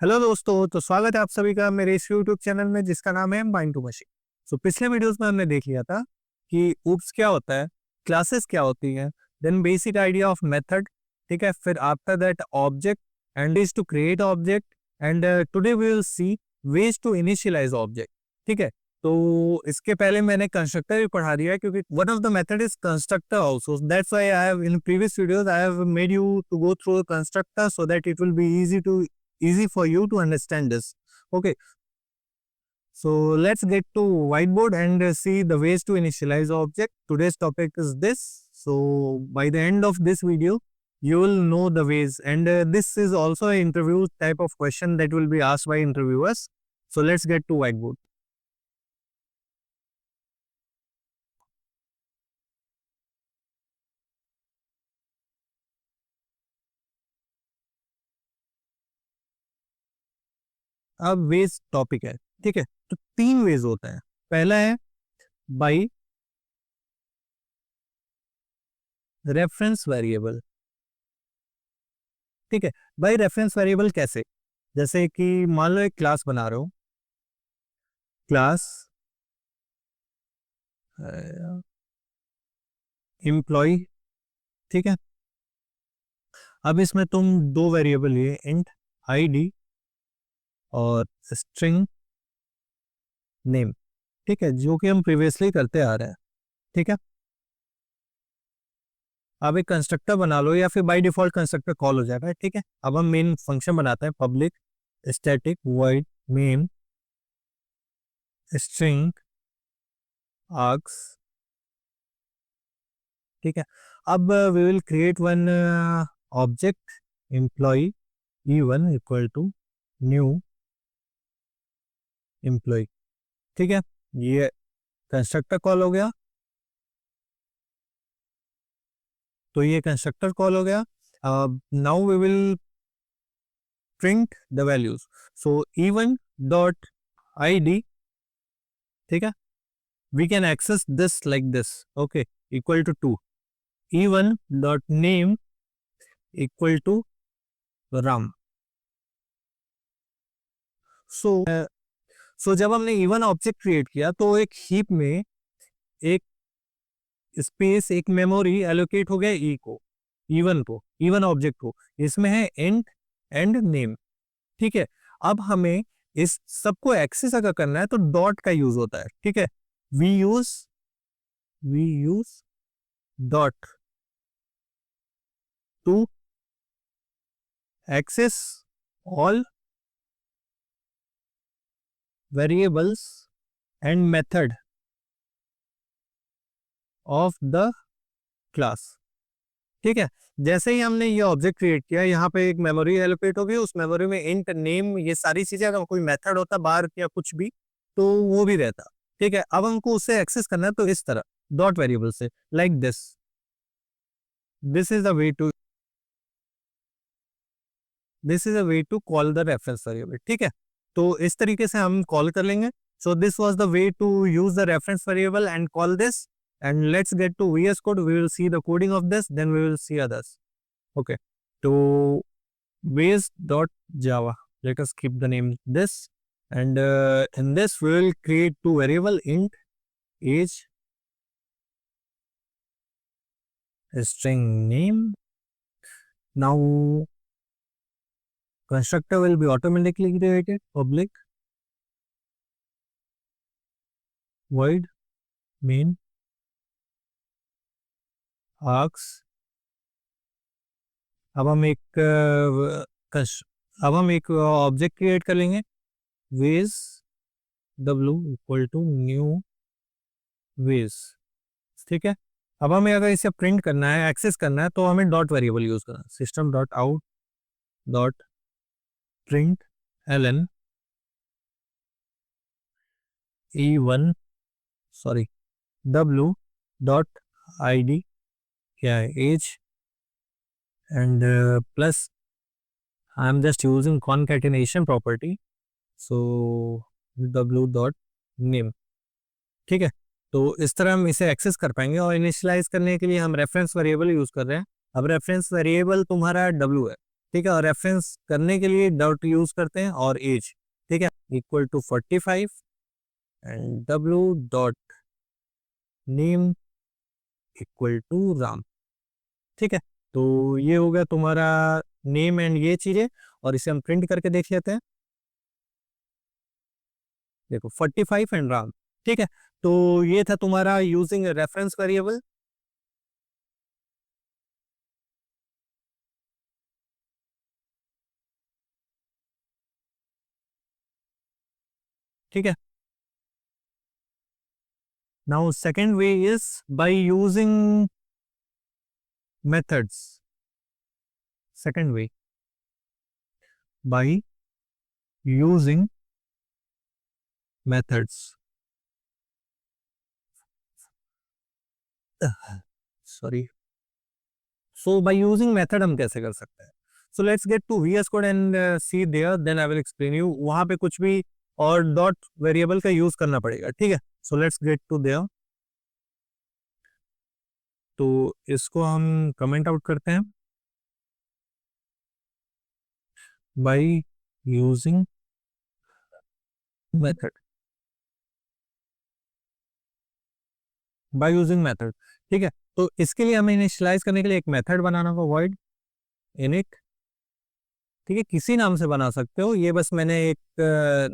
Hello दोस्तों, तो स्वागत है आप सभी का मेरे इस यूट्यूब चैनल में जिसका नाम है माइंड टू मशीन। सो पिछले वीडियोस में हमने देख लिया था कि ऊप्स क्या होता है, क्लासेस क्या होती हैं, then basic idea of method, ठीक है। फिर after that object and is to create object and today we will see ways to initialise object, ठीक है। तो इसके पहले मैंने कंस्ट्रक्टर भी पढ़ा दिया है क्योंकि one of the method is constructor also, that's why I have in previous videos I have made you to go through constructor so that it will be easy for you to understand this. Okay, so let's get to whiteboard and see the ways to initialize object. Today's topic is this, so by the end of this video you will know the ways, and this is also an interview type of question that will be asked by interviewers. So let's get to whiteboard. अब veg topic है, ठीक है। तो तीन veg होता है। पहला है बाई रेफरेंस वेरिएबल, ठीक है। बाई रेफरेंस वेरिएबल कैसे? जैसे कि मान लो एक क्लास बना रहे हो, क्लास एम्प्लॉय, ठीक है। अब इसमें तुम दो वेरिएबल लिए, इंट आईडी और स्ट्रिंग नेम, ठीक है, जो कि हम प्रीवियसली करते आ रहे हैं, ठीक है। अब एक कंस्ट्रक्टर बना लो या फिर बाय डिफॉल्ट कंस्ट्रक्टर कॉल हो जाएगा, ठीक है। अब हम मेन फंक्शन बनाते हैं, public static void main string args, ठीक है। अब we will create one object employee E1 equal to new employee, ठीक है। ये कंस्ट्रक्टर कॉल हो गया, तो ये कंस्ट्रक्टर कॉल हो गया। Now we will print the values, so E1 dot ID, ठीक है। We can access this like this, okay, equal to 2 E1 dot name equal to Ram. So जब हमने E1 ऑब्जेक्ट क्रिएट किया तो एक हीप में एक स्पेस, एक मेमोरी एलोकेट हो गया E1 ऑब्जेक्ट को, इसमें है इंट एंड नेम, ठीक है। अब हमें इस सबको एक्सेस अगर करना है तो डॉट का यूज होता है, ठीक है। We use dot to access all variables and method of the class, ठीक है। जैसे ही हमने ये ऑब्जेक्ट क्रिएट किया, यहाँ पे एक मेमोरी एलोकेट हो गई, उस मेमोरी में इंट नेम ये सारी चीजें, अगर कोई मेथड होता बाहर या कुछ भी तो वो भी रहता, ठीक है। अब हमको उससे एक्सेस करना है तो इस तरह डॉट वेरिएबल से, like this is the way to call the reference variable, ठीक है। तो इस तरीके से हम कॉल कर लेंगे। So this was the way to use the reference variable and call this, and let's get to VS Code. We will see the coding of this, then we will see others. Okay, to base.java, let us keep the name this, and in this we will create two variable, int age, string name. Now constructor will be automatically created, public void main args। अब हम एक object create कर लेंगे, ways w equal to new ways, ठीक है। अब हमें अगर इसे प्रिंट करना है, एक्सेस करना है, तो हमें डॉट वेरिएबल यूज करना है, system dot out dot print ln E1 sorry w dot ID क्या है, age, and plus I am just using concatenation property, so w dot name, ठीक है। तो इस तरह हम इसे एक्सेस कर पाएंगे, और इनिशियलाइज करने के लिए हम रेफरेंस वेरिएबल यूज कर रहे हैं। अब रेफरेंस वेरिएबल तुम्हारा w है, ठीक है, और रेफरेंस करने के लिए डॉट यूज करते हैं और एज, ठीक है, equal to 45 and W dot name equal to Ram. ठीक है, तो ये हो गया तुम्हारा नेम एंड ये चीजें, और इसे हम प्रिंट करके देख लेते हैं। देखो 45 एंड राम। ठीक है, तो ये था तुम्हारा यूजिंग रेफरेंस वेरिएबल। ठीक है, now second way is by using methods. Second way by using methods. Sorry, so by using method हम कैसे कर सकते हैं? So let's get to VS code and see there, then I will explain you. वहां पे कुछ भी और डॉट वेरिएबल का यूज करना पड़ेगा। ठीक है, so let's get to there. तो इसको हम कमेंट आउट करते हैं by using method. By using method, ठीक है, तो इसके लिए हमें इनिशियलाइज करने के लिए एक मेथड बनाना होगा, वॉइड इनिट। ठीक है, किसी नाम से बना सकते हो, ये बस मैंने एक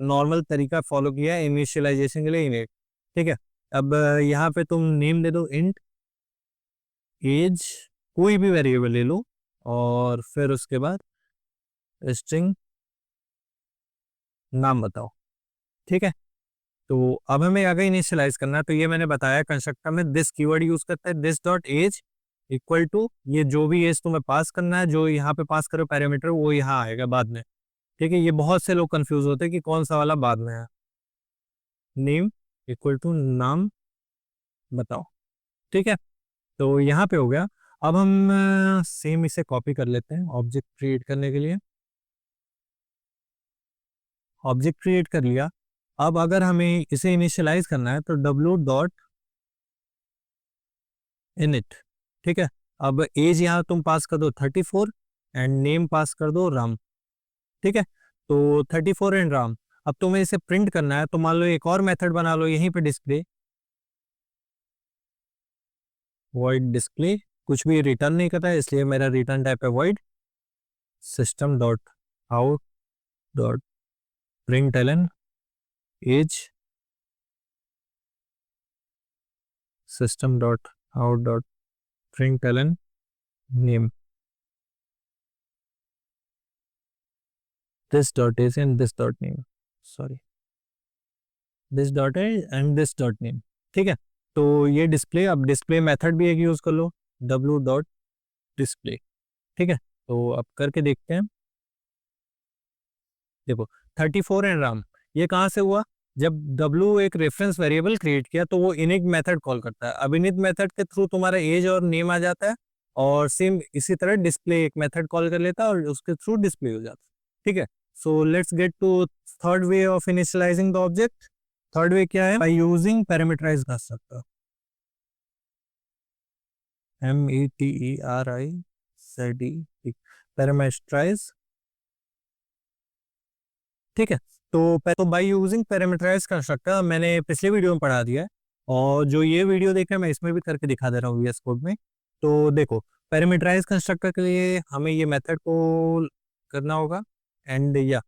नॉर्मल तरीका फॉलो किया है इनिशियलाइजेशन के लिए, इनिट। ठीक है, अब यहाँ पे तुम नेम दे दो इंट एज, कोई भी वेरिएबल ले लो, और फिर उसके बाद स्ट्रिंग नाम बताओ। ठीक है, तो अब हमें आगे इनिशियलाइज करना है, तो ये मैंने बताया कंस्ट्रक्टर में दिस कीवर्ड यूज करता है, this dot age equal to, ये जो भी एज तुम्हें पास करना है, जो यहाँ पे पास करो पैरामीटर, वो यहाँ आएगा बाद में। ठीक है, ये बहुत से लोग कंफ्यूज होते हैं कि कौन सा वाला बाद में है। नेम इक्वल टू नाम बताओ। ठीक है, तो यहाँ पे हो गया। अब हम सेम इसे कॉपी कर लेते हैं ऑब्जेक्ट क्रिएट करने के लिए। ऑब्जेक्ट क्रिएट कर लिया। अब अगर हमें इसे इनिशियलाइज करना है तो डब्ल्यू डॉट इनिट। ठीक है, अब एज यहाँ तुम पास कर दो 34 एंड नेम पास कर दो राम। ठीक है, तो 34 एंड राम। अब तुम्हें इसे प्रिंट करना है, तो मान लो एक और मेथड बना लो यहीं पे, डिस्प्ले वॉइड डिस्प्ले, कुछ भी रिटर्न नहीं करता है इसलिए मेरा रिटर्न टाइप है void system dot out dot println age system dot out dot println name this dot age and this dot name, sorry this dot age and this dot name. ठीक है, तो ये डिस्प्ले, अब display method भी एक use कर लो, W dot display. ठीक है, तो अब करके देखते हैं। देखो 34 एंड राम, ये कहाँ से हुआ? जब W एक रेफरेंस वेरिएबल क्रिएट किया तो वो इनिट मेथड कॉल करता है। अब इनिट मेथड के थ्रू तुम्हारा एज और नेम आ जाता है, और सेम इसी तरह डिस्प्ले एक मेथड कॉल कर लेता है और उसके थ्रू डिस्प्ले हो जाता है। ठीक है, so let's get to third way of initialising the object. Third way क्या है? By using parameterise constructor, METERIZE, parameterise. ठीक है, तो बाय यूजिंग पैरामीटराइज कंस्ट्रक्टर मैंने पिछले वीडियो में पढ़ा दिया है, और जो ये वीडियो देख रहे हैं मैं इसमें भी करके दिखा दे रहा हूँ VS कोड में। तो देखो पैरामीटराइज कंस्ट्रक्टर के लिए हमें ये मेथड को करना होगा, एंड या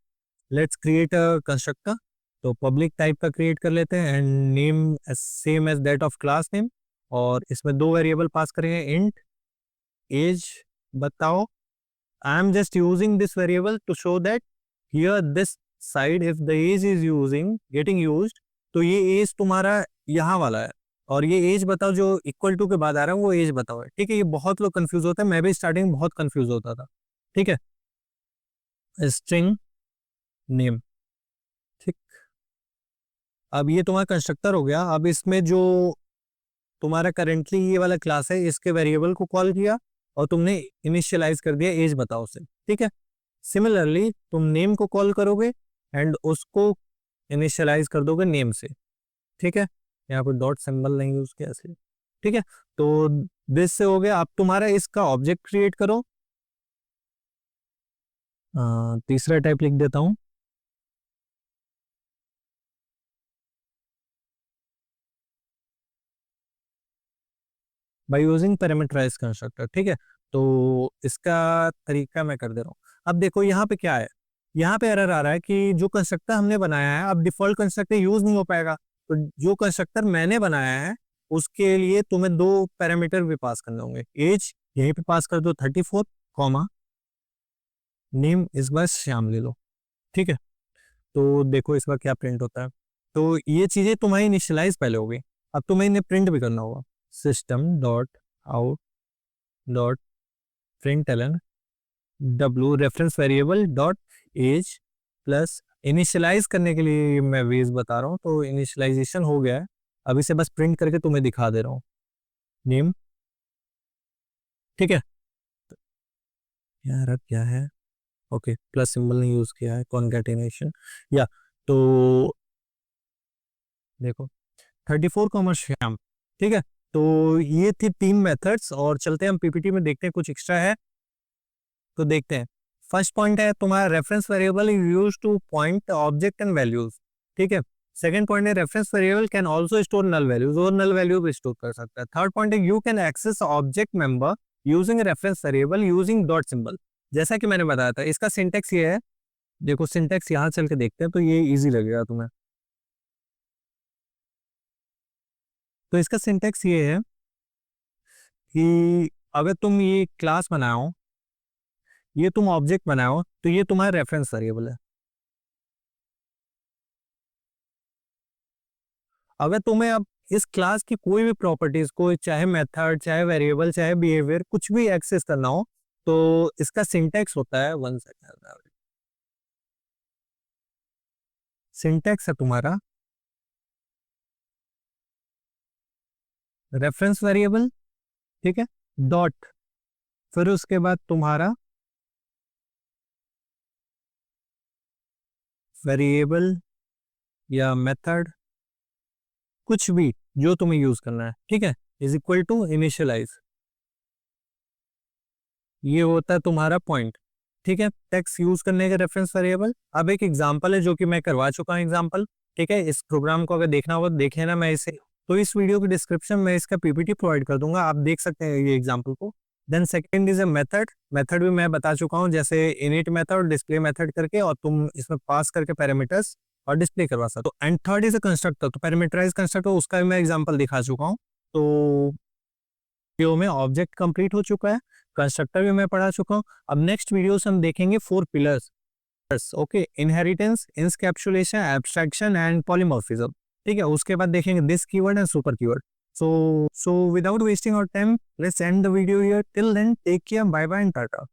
लेट्स क्रिएट अ कंस्ट्रक्टर। तो पब्लिक टाइप का क्रिएट कर लेते हैं and name same as that of class name, और इसमें दो वेरिएबल पास करेंगे, इंट एज बताओ। I am just using this variable to show that here this side if the age is using getting used, तो ये as तुम्हारा यहाँ वाला है, और ये एज बताओ जो इक्वल टू के बाद आ रहा है वो एज बताओ है। ठीक है, ये बहुत लोग कंफ्यूज होते हैं, मैं भी स्टार्टिंग में बहुत कंफ्यूज होता था। ठीक है, स्ट्रिंग नेम। ठीक, अब ये तुम्हारा कंस्ट्रक्टर हो गया। अब इसमें जो तुम्हारा करेंटली ये वाला क्लास है इसके वेरिएबल को कॉल किया और तुमने इनिशियलाइज कर दिया एज बताओ से। ठीक है, सिमिलरली तुम नेम को कॉल करोगे एंड उसको इनिशियलाइज कर दोगे नेम से। ठीक है, यहाँ पर डॉट सिंबल नहीं यूज किया इसलिए। ठीक है, तो दिस से हो गया। अब तुम्हारा इसका ऑब्जेक्ट क्रिएट करो, तीसरा टाइप लिख देता हूँ, बाय यूजिंग पैरामीटराइज कंस्ट्रक्टर। ठीक है, तो इसका तरीका मैं कर दे रहा हूँ। अब देखो यहाँ पे क्या है, यहाँ पे एरर आ रहा है कि जो कंस्ट्रक्टर हमने बनाया है, अब डिफॉल्ट कंस्ट्रक्टर यूज नहीं हो पाएगा। तो जो कंस्ट्रक्टर मैंने बनाया है उसके लिए तुम्हें दो पैरामीटर भी पास करने होंगे। एज यहीं पे पास कर दो 34, कॉमा नेम इस बार श्याम ले लो। ठीक है, तो देखो इस बार क्या प्रिंट होता है। तो ये चीजें तुम्हारी इनिशियलाइज पहले हो गई, अब तुम्हें इन्हें प्रिंट भी करना होगा। System dot out dot print ln W reference variable dot age plus initialise करने के लिए मैं वेज बता रहा हूँ, तो इनिशियलाइजेशन हो गया है। अब इसे बस प्रिंट करके तुम्हें दिखा दे रहा हूँ, नेम। ठीक है, यार अब क्या है, ओके प्लस सिंबल नहीं यूज किया है, कॉन्कैटिनेशन या, तो देखो 34 कॉमा श्याम। ठीक है, तो ये थी 3 मेथड्स, और चलते हैं हम पीपीटी में देखते हैं कुछ एक्स्ट्रा है तो देखते हैं। फर्स्ट पॉइंट है तुम्हारा reference variable is used to point object and values. ठीक है, सेकंड पॉइंट है reference variable can also store null values, और नल वैल्यू भी स्टोर कर सकता है। थर्ड पॉइंट है you can access object member using reference variable using dot symbol. जैसा कि मैंने बताया था, इसका सिंटेक्स ये है, देखो सिंटेक्स यहाँ चल के देखते हैं तो ये इजी लगेगा तुम्हें। तो इसका सिंटेक्स ये है कि अगर तुम ये क्लास बनाओ, ये तुम ऑब्जेक्ट बनाओ, तो ये तुम्हारा रेफरेंस वेरिएबल है। अगर तुम्हें अब इस क्लास की कोई भी प्रॉपर्टीज को, चाहे मेथड चाहे वेरिएबल चाहे बिहेवियर कुछ भी एक्सेस करना हो, तो इसका सिंटेक्स होता है, वन सेकंड, सिंटेक्स है तुम्हारा रेफरेंस वेरिएबल, ठीक है, डॉट, फिर उसके बाद तुम्हारा वेरिएबल या मेथड कुछ भी जो तुम्हें यूज करना है, ठीक है, इज इक्वल टू इनिशियलाइज। ये होता है तुम्हारा पॉइंट। ठीक है, टेक्स्ट यूज करने के रेफरेंस वेरिएबल। अब एक एग्जांपल है जो कि मैं करवा चुका हूं एग्जांपल। ठीक है, इस प्रोग्राम को अगर देखना होगा देखे ना मैं इसे, तो इस वीडियो के डिस्क्रिप्शन में इसका पीपीटी प्रोवाइड कर दूंगा, आप देख सकते हैं ये एग्जांपल को। Then second is a method, method भी मैं बता चुका हूं, जैसे इनिट मेथड डिस्प्ले मेथड करके, और तुम इसमें पास करके पैरामीटर्स और डिस्प्ले करवा सकते हो। And third is a constructor, तो पैरामीटराइज कंस्ट्रक्टर उसका भी मैं एग्जांपल दिखा चुका हूं। तो वीडियो में ऑब्जेक्ट कंप्लीट हो चुका है, कंस्ट्रक्टर भी मैं पढ़ा चुका हूँ। अब नेक्स्ट वीडियो से हम देखेंगे 4 pillars. Okay, inheritance, encapsulation, abstraction and polymorphism. ठीक है, उसके बाद देखेंगे this keyword and super keyword. So without wasting our time, let's end the video here. Till then, take care, bye bye and tata.